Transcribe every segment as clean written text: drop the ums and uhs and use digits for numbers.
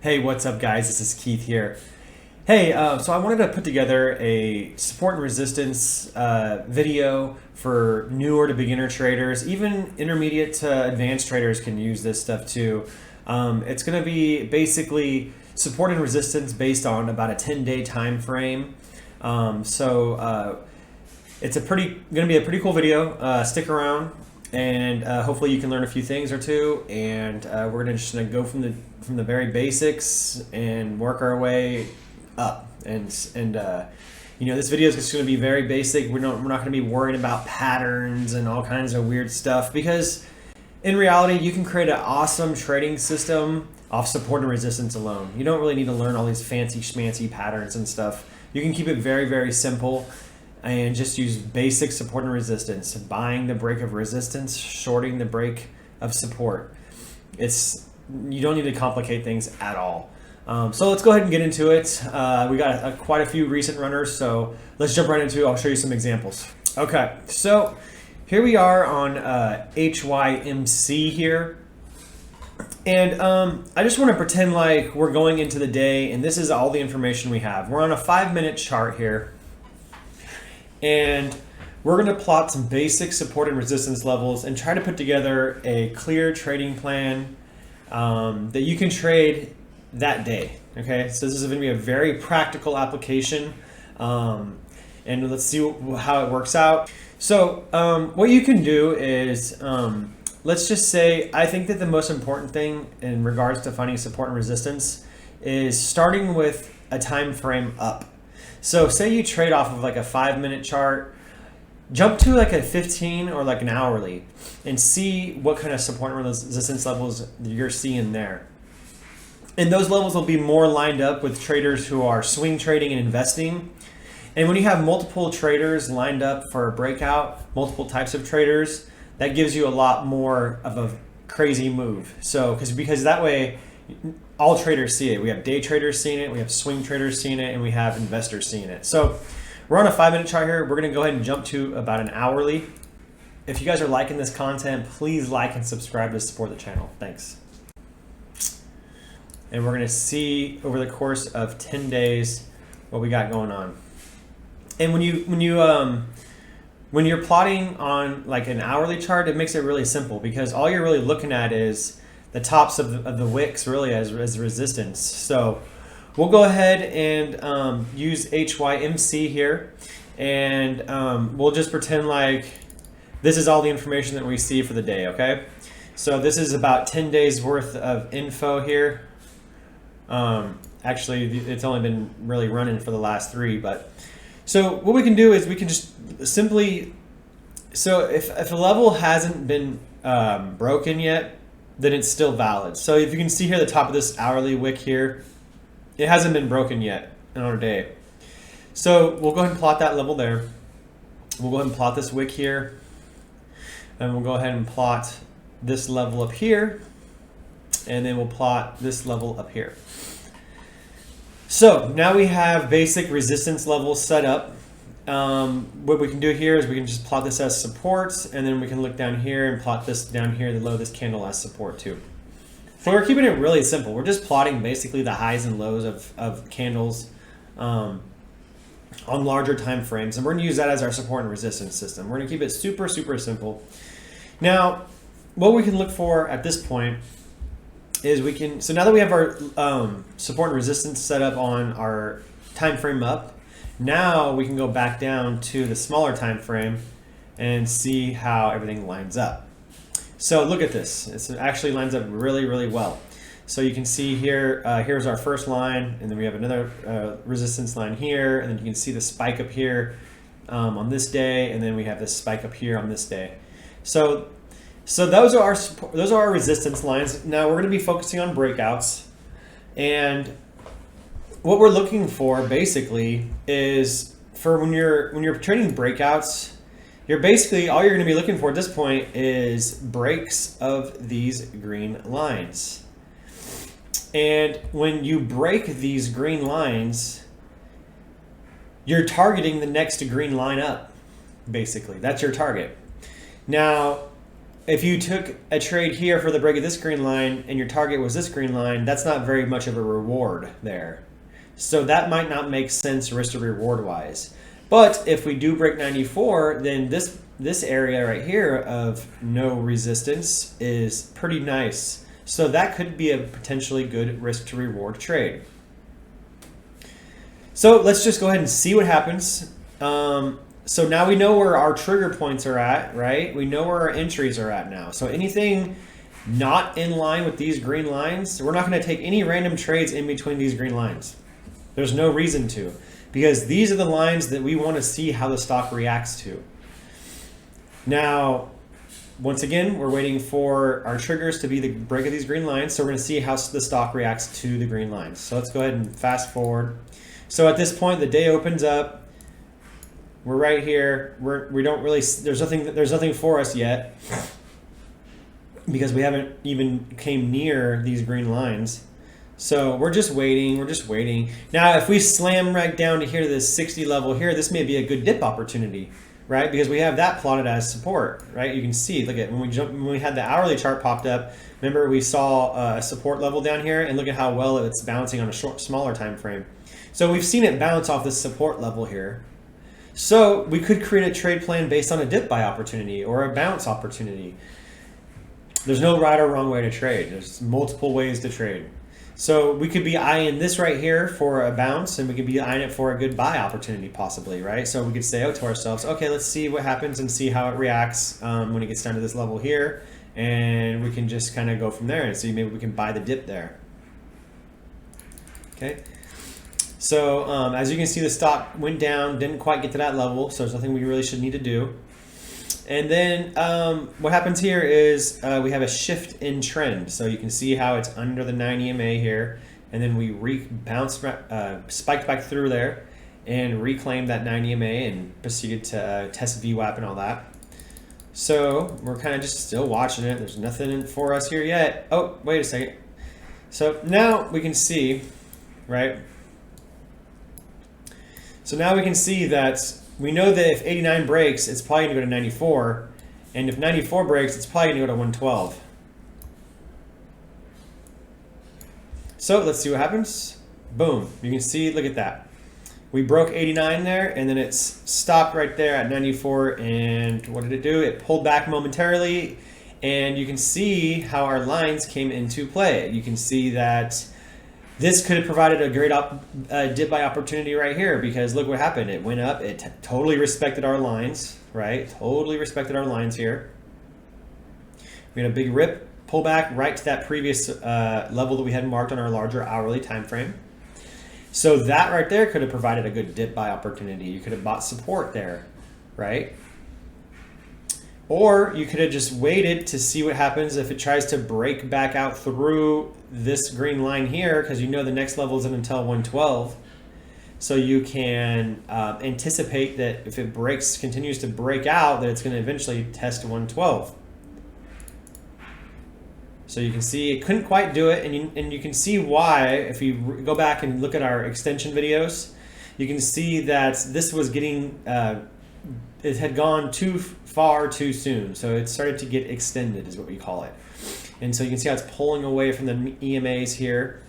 Hey, what's up, guys? This is Keith here. Hey, so I wanted to put together a support and resistance video for newer to beginner traders. Even intermediate to advanced traders can use this stuff too. It's going to be basically support and resistance based on about a 10-day time frame. It's going to be a pretty cool video. Stick around, and hopefully you can learn a few things or two. And we're just going to go from the very basics and work our way up. And this video is just going to be very basic. We're not going to be worrying about patterns and all kinds of weird stuff, because in reality you can create an awesome trading system off support and resistance alone. You don't really need to learn all these fancy schmancy patterns and stuff. You can keep it very, very simple and just use basic support and resistance, buying the break of resistance, shorting the break of support. You don't need to complicate things at all. So let's go ahead and get into it. We got quite a few recent runners, so let's jump right into it. I'll show you some examples. Okay, so here we are on HYMC here. And I just want to pretend like we're going into the day and this is all the information we have. We're on a 5-minute chart here. And we're going to plot some basic support and resistance levels and try to put together a clear trading plan that you can trade that day. Okay, so this is going to be a very practical application, and let's see how it works out. So what you can do is, let's just say, I think that the most important thing in regards to finding support and resistance is starting with a time frame up. So say you trade off of like a 5-minute chart, jump to like a 15 or like an hourly and see what kind of support and resistance levels you're seeing there. And those levels will be more lined up with traders who are swing trading and investing. And when you have multiple traders lined up for a breakout, multiple types of traders, that gives you a lot more of a crazy move. So because that way all traders see it. We have day traders seeing it, we have swing traders seeing it, and we have investors seeing it. So we're on a 5-minute chart here. We're going to go ahead and jump to about an hourly. If you guys are liking this content, please like and subscribe to support the channel. Thanks. And we're going to see over the course of 10 days what we got going on. And when you're plotting on like an hourly chart, it makes it really simple, because all you're really looking at is the tops of the wicks really as resistance. So we'll go ahead and use HYMC here, and we'll just pretend like this is all the information that we see for the day, okay? So this is about 10 days worth of info here. Actually, it's only been really running for the last 3, but so what we can do is we can just simply, so if a level hasn't been broken yet, then it's still valid. So if you can see here, the top of this hourly wick here, it hasn't been broken yet on our day. So we'll go ahead and plot that level there. We'll go ahead and plot this wick here, and we'll go ahead and plot this level up here, and then we'll plot this level up here. So now we have basic resistance levels set up. What we can do here is we can just plot this as support, and then we can look down here and plot this down here, the low of this candle as support too. So we're keeping it really simple. We're just plotting basically the highs and lows of candles on larger time frames, and we're going to use that as our support and resistance system. We're going to keep it super, super simple. Now, what we can look for at this point is so now that we have our support and resistance set up on our time frame up, now we can go back down to the smaller time frame and see how everything lines up. So look at this. It actually lines up really, really well. So you can see here, here's our first line, and then we have another resistance line here, and then you can see the spike up here on this day, and then we have this spike up here on this day. So those are our resistance lines. Now we're going to be focusing on breakouts, and what we're looking for basically is for when you're trading breakouts, you're basically, all you're going to be looking for at this point is breaks of these green lines. And when you break these green lines, you're targeting the next green line up. Basically, that's your target. Now, if you took a trade here for the break of this green line and your target was this green line, that's not very much of a reward there. So that might not make sense risk to reward wise. But if we do break 94, then this area right here of no resistance is pretty nice. So that could be a potentially good risk to reward trade. So let's just go ahead and see what happens. So now we know where our trigger points are at, right? We know where our entries are at now. So anything not in line with these green lines, we're not going to take any random trades in between these green lines. There's no reason to, because these are the lines that we want to see how the stock reacts to. Now, once again, we're waiting for our triggers to be the break of these green lines. So we're going to see how the stock reacts to the green lines. So let's go ahead and fast forward. So at this point, the day opens up. We're right here. We don't really. There's nothing for us yet because we haven't even came near these green lines. So we're just waiting. We're just waiting. Now, if we slam right down to here to this 60 level here, this may be a good dip opportunity, right? Because we have that plotted as support, right? You can see. Look at when we had the hourly chart popped up. Remember, we saw a support level down here, and look at how well it's bouncing on a smaller time frame. So we've seen it bounce off this support level here. So we could create a trade plan based on a dip buy opportunity or a bounce opportunity. There's no right or wrong way to trade. There's multiple ways to trade. So we could be eyeing this right here for a bounce, and we could be eyeing it for a good buy opportunity possibly, right? So we could say out to ourselves, okay, let's see what happens and see how it reacts when it gets down to this level here. And we can just kind of go from there and see maybe we can buy the dip there. Okay. So as you can see, the stock went down, didn't quite get to that level, so there's nothing we really should need to do. And then what happens here is we have a shift in trend. So you can see how it's under the 9 EMA here, and then we spiked back through there and reclaimed that 9 EMA and proceeded to test VWAP and all that. So we're kind of just still watching it. There's nothing for us here yet. Oh, wait a second. So now we can see, right? So now we can see that we know that if 89 breaks, it's probably going to go to 94. And if 94 breaks, it's probably going to go to 112. So let's see what happens. Boom. You can see, look at that. We broke 89 there, and then it's stopped right there at 94. And what did it do? It pulled back momentarily. And you can see how our lines came into play. You can see that this could have provided a great dip buy opportunity right here, because look what happened. It went up. It totally respected our lines, right? Totally respected our lines here. We had a big rip, pull back right to that previous level that we had marked on our larger hourly time frame. So that right there could have provided a good dip buy opportunity. You could have bought support there, right? Or you could have just waited to see what happens if it tries to break back out through this green line here, because you know the next level isn't until 112. So you can anticipate that if it continues to break out, that it's going to eventually test 112. So you can see it couldn't quite do it, and you can see why. If you go back and look at our extension videos, you can see that this was getting, it had gone too far too soon. So it started to get extended is what we call it. And so you can see how it's pulling away from the EMAs here.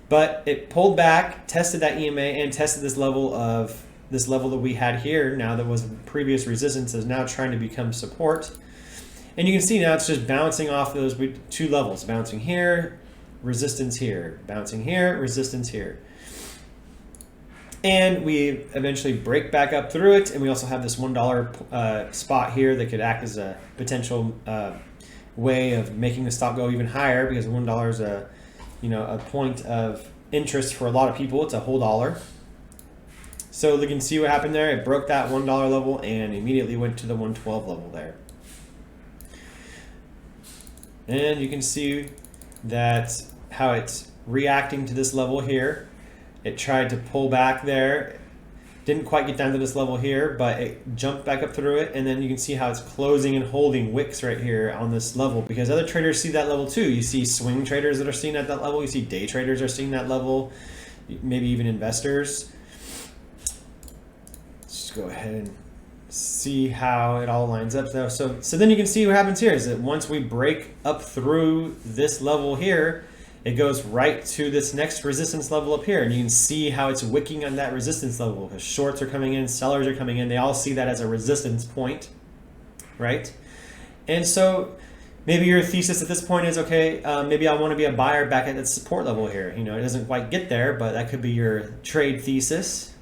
But it pulled back, tested that EMA, and tested this level that we had here. Now that was previous resistance is now trying to become support. And you can see now it's just bouncing off those two levels. Bouncing here, resistance here. Bouncing here, resistance here. And we eventually break back up through it. And we also have this $1 spot here that could act as a potential way of making the stock go even higher, because $1 is a point of interest for a lot of people. It's a whole dollar. So you can see what happened there. It broke that $1 level and immediately went to the 112 level there. And you can see that how it's reacting to this level here. It tried to pull back there. Didn't quite get down to this level here, but it jumped back up through it. And then you can see how it's closing and holding wicks right here on this level, because other traders see that level too. You see swing traders that are seeing at that level. You see day traders are seeing that level, maybe even investors. Let's go ahead and see how it all lines up though. So then you can see what happens here is that once we break up through this level here, it goes right to this next resistance level up here. And you can see how it's wicking on that resistance level because shorts are coming in, sellers are coming in. They all see that as a resistance point, right? And so maybe your thesis at this point is, okay, maybe I want to be a buyer back at that support level here. You know, it doesn't quite get there, but that could be your trade thesis.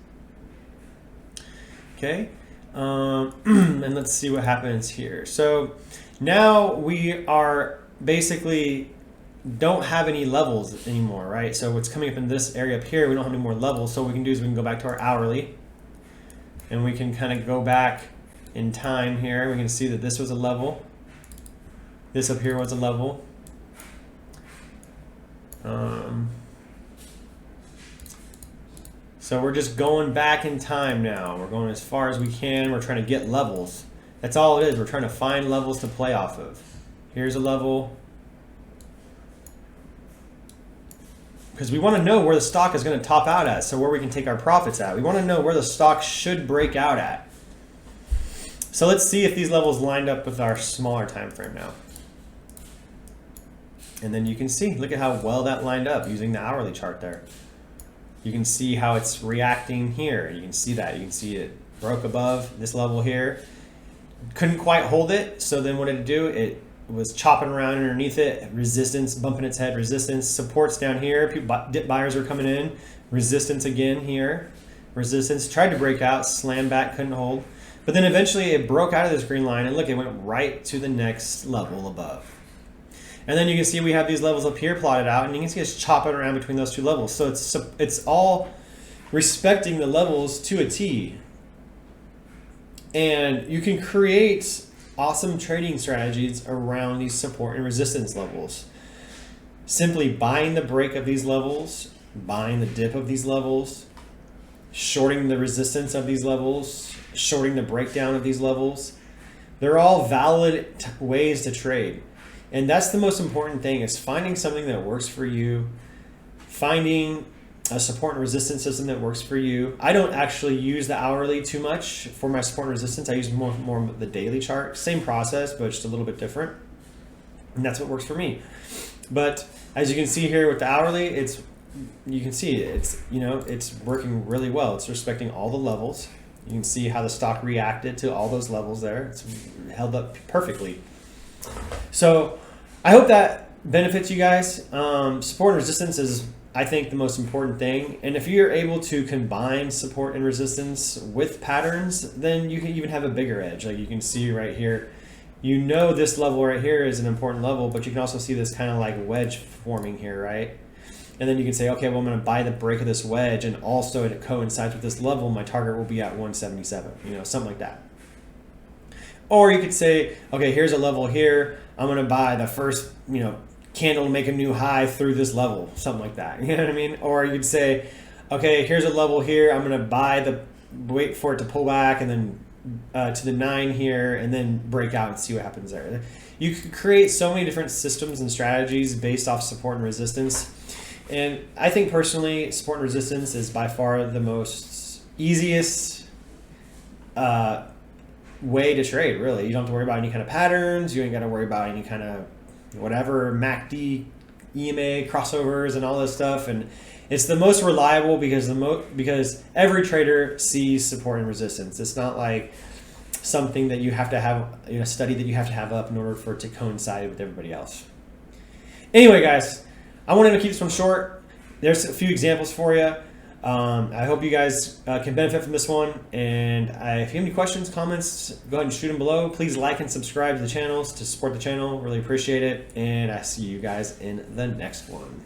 Okay, and let's see what happens here. So now we are basically don't have any levels anymore, right? So what's coming up in this area up here, we don't have any more levels. So what we can do is we can go back to our hourly and we can kind of go back in time here. We can see that this was a level. This up here was a level. So we're just going back in time now. We're going as far as we can. We're trying to get levels. That's all it is. We're trying to find levels to play off of. Here's a level. Because we want to know where the stock is going to top out at, so where we can take our profits at. We want to know where the stock should break out at. So let's see if these levels lined up with our smaller time frame now. And then you can see, look at how well that lined up using the hourly chart there. You can see how it's reacting here. You can see that. You can see it broke above this level here. Couldn't quite hold it, so then what did it do? It was chopping around underneath it, resistance, bumping its head, resistance, supports down here, dip buyers are coming in, resistance again here, resistance, tried to break out, slammed back, couldn't hold, but then eventually it broke out of this green line and look, it went right to the next level above. And then you can see we have these levels up here plotted out, and you can see it's chopping around between those two levels. So it's all respecting the levels to a T. And you can create awesome trading strategies around these support and resistance levels. Simply buying the break of these levels, buying the dip of these levels, shorting the resistance of these levels, shorting the breakdown of these levels. They're all valid ways to trade. And that's the most important thing, is finding something that works for you, finding a support and resistance system that works for you. I don't actually use the hourly too much for my support and resistance. I use more of the daily chart. Same process, but just a little bit different. And that's what works for me. But as you can see here with the hourly, you can see it's working really well. It's respecting all the levels. You can see how the stock reacted to all those levels there. It's held up perfectly. So I hope that benefits you guys. Support and resistance is, I think, the most important thing. And if you're able to combine support and resistance with patterns, then you can even have a bigger edge. Like you can see right here, this level right here is an important level, but you can also see this kind of like wedge forming here, right? And then you can say, okay, well, I'm going to buy the break of this wedge, and also it coincides with this level. My target will be at 177, something like that. Or you could say, okay, here's a level here. I'm going to buy the first, candle to make a new high through this level, something like that. You know what I mean? Or you could say, okay, here's a level here. I'm going to wait for it to pull back and then to the 9 here and then break out and see what happens there. You could create so many different systems and strategies based off support and resistance. And I think personally, support and resistance is by far the most easiest way to trade, really. You don't have to worry about any kind of patterns. You ain't got to worry about any kind of whatever MACD, EMA crossovers and all this stuff. And it's the most reliable because every trader sees support and resistance. It's not like something that you have to have, a study that you have to have up in order for it to coincide with everybody else. Anyway, guys, I wanted to keep this one short. There's a few examples for you. I hope you guys can benefit from this one. And if you have any questions, comments, go ahead and shoot them below. Please like and subscribe to the channels to support the channel. Really appreciate it. And I see you guys in the next one.